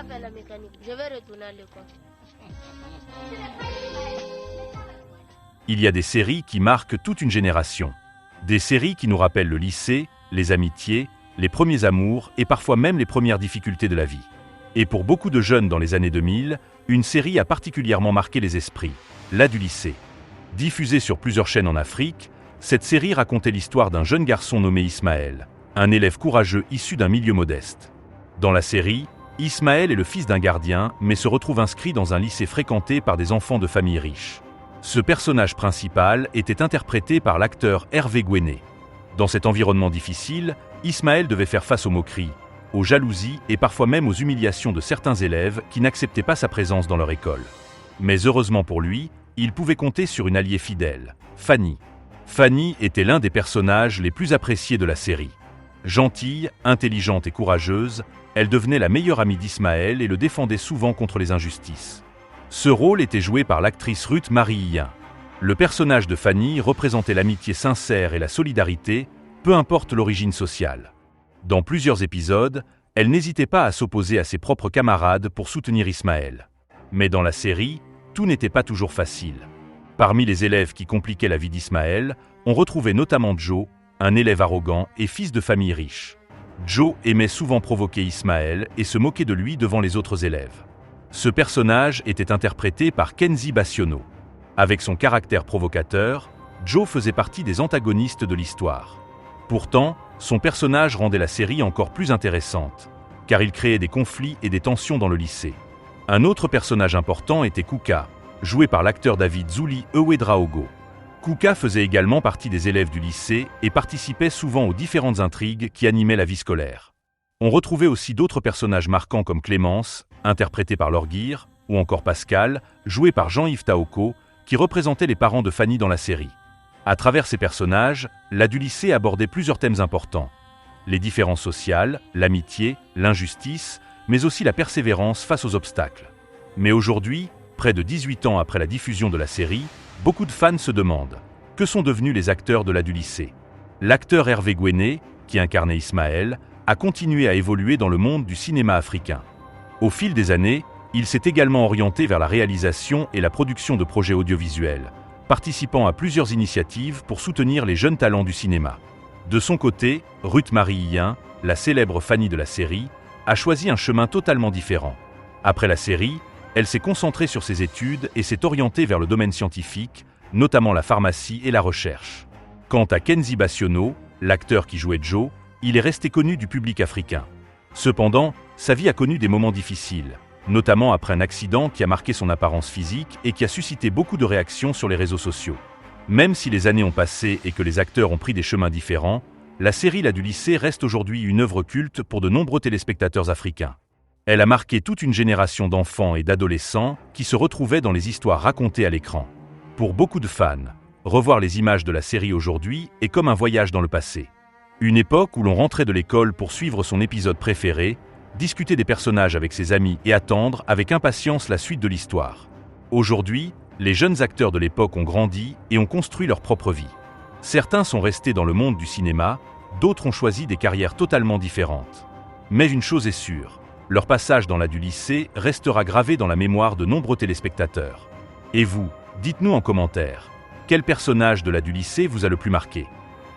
pas faire la mécanique. Je vais retourner à l'école. Il y a des séries qui marquent toute une génération. Des séries qui nous rappellent le lycée, les amitiés, les premiers amours et parfois même les premières difficultés de la vie. Et pour beaucoup de jeunes dans les années 2000, une série a particulièrement marqué les esprits, la du lycée. Diffusée sur plusieurs chaînes en Afrique, cette série racontait l'histoire d'un jeune garçon nommé Ismaël, un élève courageux issu d'un milieu modeste. Dans la série, Ismaël est le fils d'un gardien, mais se retrouve inscrit dans un lycée fréquenté par des enfants de familles riches. Ce personnage principal était interprété par l'acteur Hervé Gouenet. Dans cet environnement difficile, Ismaël devait faire face aux moqueries, aux jalousies et parfois même aux humiliations de certains élèves qui n'acceptaient pas sa présence dans leur école. Mais heureusement pour lui, il pouvait compter sur une alliée fidèle, Fanny. Fanny était l'un des personnages les plus appréciés de la série. Gentille, intelligente et courageuse, elle devenait la meilleure amie d'Ismaël et le défendait souvent contre les injustices. Ce rôle était joué par l'actrice Ruth Marie-Hien. Le personnage de Fanny représentait l'amitié sincère et la solidarité, peu importe l'origine sociale. Dans plusieurs épisodes, elle n'hésitait pas à s'opposer à ses propres camarades pour soutenir Ismaël. Mais dans la série, tout n'était pas toujours facile. Parmi les élèves qui compliquaient la vie d'Ismaël, on retrouvait notamment Joe, un élève arrogant et fils de famille riche. Joe aimait souvent provoquer Ismaël et se moquer de lui devant les autres élèves. Ce personnage était interprété par Kenzie Bassiono. Avec son caractère provocateur, Joe faisait partie des antagonistes de l'histoire. Pourtant, son personnage rendait la série encore plus intéressante, car il créait des conflits et des tensions dans le lycée. Un autre personnage important était Kuka, joué par l'acteur David Zuli Ewedraogo. Kuka faisait également partie des élèves du lycée et participait souvent aux différentes intrigues qui animaient la vie scolaire. On retrouvait aussi d'autres personnages marquants comme Clémence, interprétée par Laure Gear, ou encore Pascal, joué par Jean-Yves Taoko, qui représentait les parents de Fanny dans la série. À travers ces personnages, la du lycée abordait plusieurs thèmes importants. Les différences sociales, l'amitié, l'injustice, mais aussi la persévérance face aux obstacles. Mais aujourd'hui, près de 18 ans après la diffusion de la série, beaucoup de fans se demandent « Que sont devenus les acteurs de la du lycée ?» L'acteur Hervé Gouenet, qui incarnait Ismaël, a continué à évoluer dans le monde du cinéma africain. Au fil des années, il s'est également orienté vers la réalisation et la production de projets audiovisuels, participant à plusieurs initiatives pour soutenir les jeunes talents du cinéma. De son côté, Ruth Marie-Hien, la célèbre Fanny de la série, a choisi un chemin totalement différent. Après la série, elle s'est concentrée sur ses études et s'est orientée vers le domaine scientifique, notamment la pharmacie et la recherche. Quant à Kenzie Bassiono, l'acteur qui jouait Joe, il est resté connu du public africain. Cependant, sa vie a connu des moments difficiles, notamment après un accident qui a marqué son apparence physique et qui a suscité beaucoup de réactions sur les réseaux sociaux. Même si les années ont passé et que les acteurs ont pris des chemins différents, la série La du lycée reste aujourd'hui une œuvre culte pour de nombreux téléspectateurs africains. Elle a marqué toute une génération d'enfants et d'adolescents qui se retrouvaient dans les histoires racontées à l'écran. Pour beaucoup de fans, revoir les images de la série aujourd'hui est comme un voyage dans le passé. Une époque où l'on rentrait de l'école pour suivre son épisode préféré, discuter des personnages avec ses amis et attendre avec impatience la suite de l'histoire. Aujourd'hui, les jeunes acteurs de l'époque ont grandi et ont construit leur propre vie. Certains sont restés dans le monde du cinéma, d'autres ont choisi des carrières totalement différentes. Mais une chose est sûre, leur passage dans la du lycée restera gravé dans la mémoire de nombreux téléspectateurs. Et vous, dites-nous en commentaire, quel personnage de la du lycée vous a le plus marqué?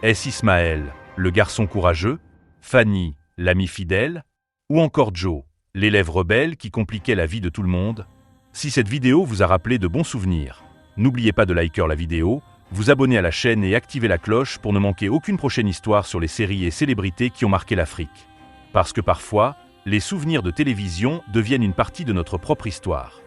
Est-ce Ismaël, le garçon courageux, Fanny, l'ami fidèle, ou encore Joe, l'élève rebelle qui compliquait la vie de tout le monde? Si cette vidéo vous a rappelé de bons souvenirs, n'oubliez pas de liker la vidéo, vous abonner à la chaîne et activer la cloche pour ne manquer aucune prochaine histoire sur les séries et célébrités qui ont marqué l'Afrique. Parce que parfois, les souvenirs de télévision deviennent une partie de notre propre histoire.